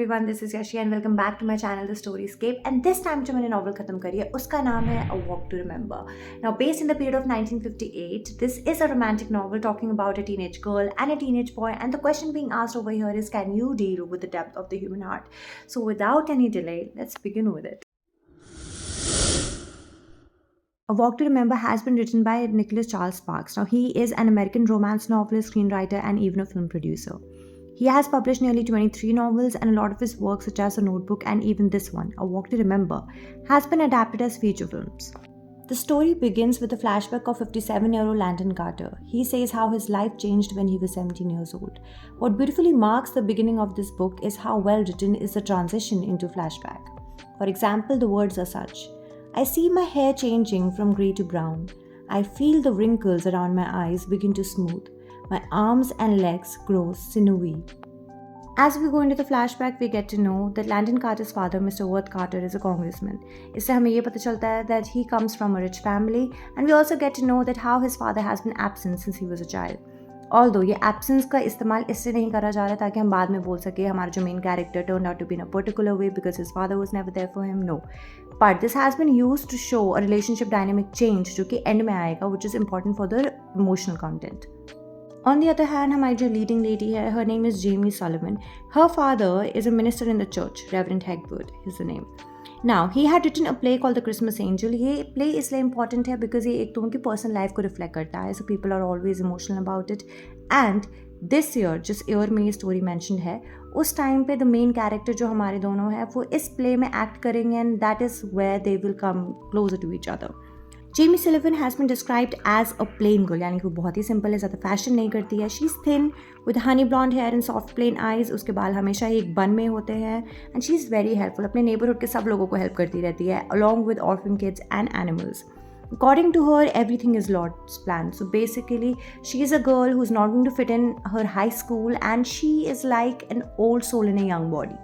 everyone, this is Yashi and welcome back to my channel TheStoryScape, and this time जो मैंने novel खत्म करी है उसका नाम है A Walk to Remember. Now based in the period of 1958, this is a romantic novel talking about a teenage girl and a teenage boy, and the question being asked over here is, can you deal with the depth of the human heart? So without any delay, let's begin with it. A Walk to Remember has been written by Nicholas Charles Sparks. Now he is an American romance novelist, screenwriter and even a film producer. He has published nearly 23 novels, and a lot of his work, such as The Notebook and even this one, A Walk to Remember, has been adapted as feature films. The story begins with a flashback of 57-year-old Landon Carter. He says how his life changed when he was 17 years old. What beautifully marks the beginning of this book is how well written is the transition into flashback. For example, the words are such: I see my hair changing from grey to brown. I feel the wrinkles around my eyes begin to smooth. My arms and legs grow sinewy. As we go into the flashback, we get to know that Landon Carter's father, Mr. Worth Carter, is a congressman. इससे हमें ये पता चलता है that he comes from a rich family, and we also get to know that how his father has been absent since he was a child. Although ये absence का इस्तेमाल इससे नहीं करा जा रहा ताकि हम बाद में बोल सके हमारा जो main character turned out to be in a particular way because his father was never there for him. No. But this has been used to show a relationship dynamic change जो कि end में आएगा, which is important for the emotional content. On the other hand, हमारी जो leading lady है, her name is Jamie Sullivan. Her father is a minister in the church, Reverend Hegwood is the name. Now, he had written a play called The Christmas Angel. ये play इसलिए important है because ये एक तो उनकी personal life को reflect करता है, so people are always emotional about it. And this year, जिस year में ये story mentioned है, उस time पे the main character जो हमारे दोनों है, वो इस play में act करेंगे, and that is where they will come closer to each other. Jamie Sullivan has been described as a plain girl, यानी कि वो बहुत ही simple है, ज़्यादा fashion नहीं करती है. She's thin with honey blonde hair and soft plain eyes. उसके बाल हमेशा ही एक बन में होते हैं, and she's very helpful. अपने neighborhood के सब लोगों को help करती रहती है, along with orphan kids and animals. According to her, everything is Lord's plan. So basically, she is a girl who's not going to fit in her high school, and she is like an old soul in a young body.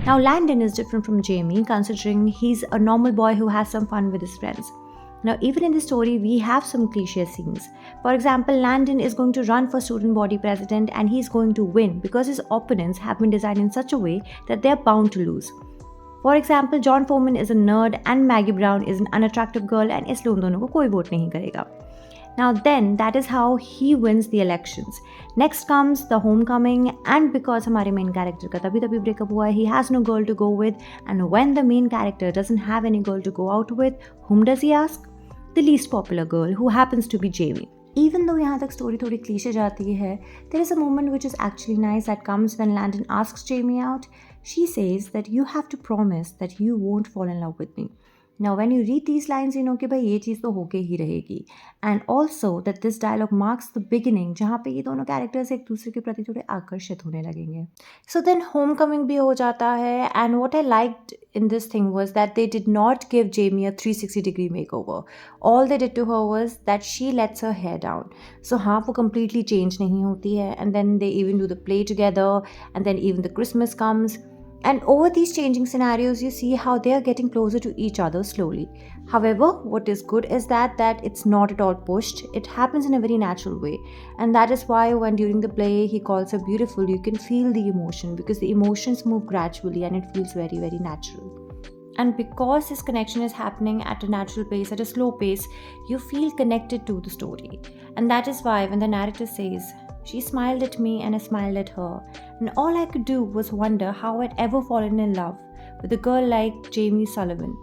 Now, Landon is different from Jamie, considering he's a normal boy who has some fun with his friends. Now, even in this story, we have some cliche scenes. For example, Landon is going to run for student body president, and he's going to win because his opponents have been designed in such a way that they're bound to lose. For example, John Foreman is a nerd and Maggie Brown is an unattractive girl, and इसलिए उन दोनों को कोई vote नहीं करेगा. Now then, that is how he wins the elections. Next comes the homecoming, and because हमारे main character का तभी breakup हुआ है, he has no girl to go with, and when the main character doesn't have any girl to go out with, whom does he ask? The least popular girl, who happens to be Jamie. Even though यहाँ तक story थोड़ी cliche जाती है, there is a moment which is actually nice that comes when Landon asks Jamie out. She says that you have to promise that you won't fall in love with me. Now when you read these lines, you know कि भाई ये चीज़ तो होके ही रहेगी. And also that this dialogue marks the beginning जहाँ पे ये दोनों characters एक दूसरे के प्रति थोड़े आकर्षित होने लगेंगे. So then homecoming भी हो जाता है, and what I liked in this thing was that they did not give Jamie a 360-degree makeover. All they did to her was that she lets her hair down. So हाँ वो completely change नहीं होती है, and then they even do the play together, and then even the Christmas comes. And over these changing scenarios, you see how they are getting closer to each other slowly. However, what is good is that it's not at all pushed. It happens in a very natural way. And that is why when during the play he calls her beautiful, you can feel the emotion because the emotions move gradually and it feels very, very natural. And because this connection is happening at a natural pace, at a slow pace, you feel connected to the story. And that is why when the narrator says, she smiled at me and I smiled at her, and all I could do was wonder how I'd ever fallen in love with a girl like Jamie Sullivan.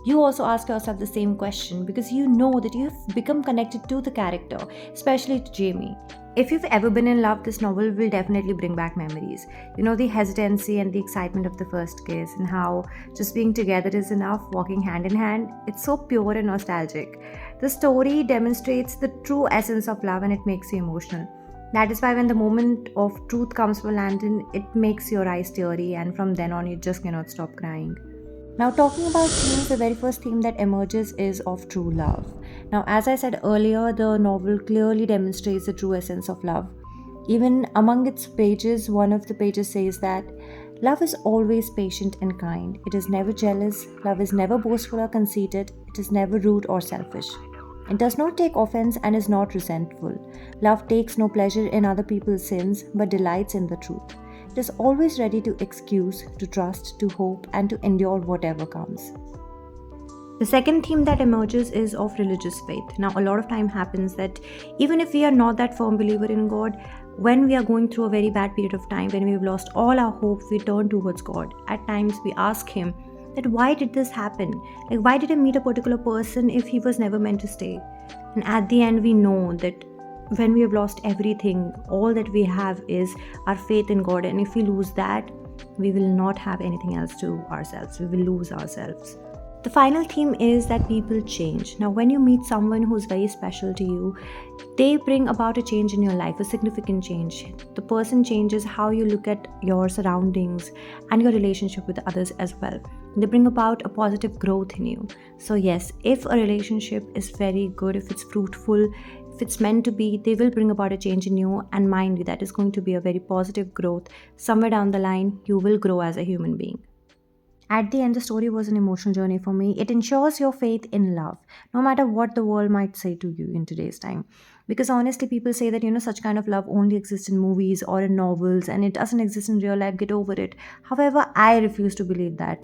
You also ask yourself the same question because you know that you've become connected to the character, especially to Jamie. If you've ever been in love, this novel will definitely bring back memories. You know, the hesitancy and the excitement of the first kiss, and how just being together is enough, walking hand in hand. It's so pure and nostalgic. The story demonstrates the true essence of love and it makes you emotional. That is why when the moment of truth comes for Landon, it makes your eyes teary, and from then on you just cannot stop crying. Now, talking about themes, the very first theme that emerges is of true love. Now, as I said earlier, the novel clearly demonstrates the true essence of love. Even among its pages, one of the pages says that love is always patient and kind. It is never jealous. Love is never boastful or conceited. It is never rude or selfish. It does not take offense and is not resentful. Love takes no pleasure in other people's sins, but delights in the truth. It is always ready to excuse, to trust, to hope, and to endure whatever comes. The second theme that emerges is of religious faith. Now, a lot of time happens that even if we are not that firm believer in God, when we are going through a very bad period of time, when we've lost all our hope, we turn towards God. At times, we ask Him that why did this happen? Like, why did I meet a particular person if he was never meant to stay? And at the end, we know that when we have lost everything, all that we have is our faith in God. And if we lose that, we will not have anything else to ourselves. We will lose ourselves. The final theme is that people change. Now, when you meet someone who's very special to you, they bring about a change in your life, a significant change. The person changes how you look at your surroundings and your relationship with others as well. They bring about a positive growth in you. So yes, if a relationship is very good, if it's fruitful, if it's meant to be, they will bring about a change in you, and mind you, that is going to be a very positive growth. Somewhere down the line, you will grow as a human being. At the end, the story was an emotional journey for me. It ensures your faith in love, no matter what the world might say to you in today's time. Because honestly, people say that, such kind of love only exists in movies or in novels and it doesn't exist in real life, get over it. However, I refuse to believe that.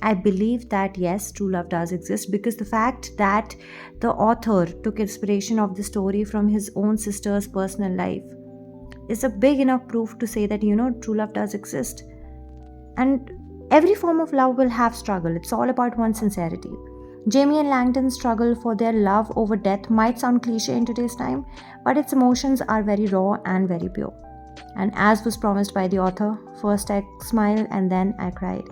I believe that yes, true love does exist, because the fact that the author took inspiration of the story from his own sister's personal life is a big enough proof to say that, true love does exist. And every form of love will have struggle. It's all about one's sincerity. Jamie and Langton's struggle for their love over death might sound cliche in today's time, but its emotions are very raw and very pure. And as was promised by the author, first I smiled and then I cried.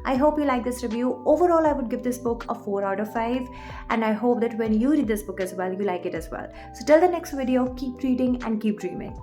I hope you like this review. Overall, I would give this book a 4 out of 5, and I hope that when you read this book as well, you like it as well. So till the next video, keep reading and keep dreaming.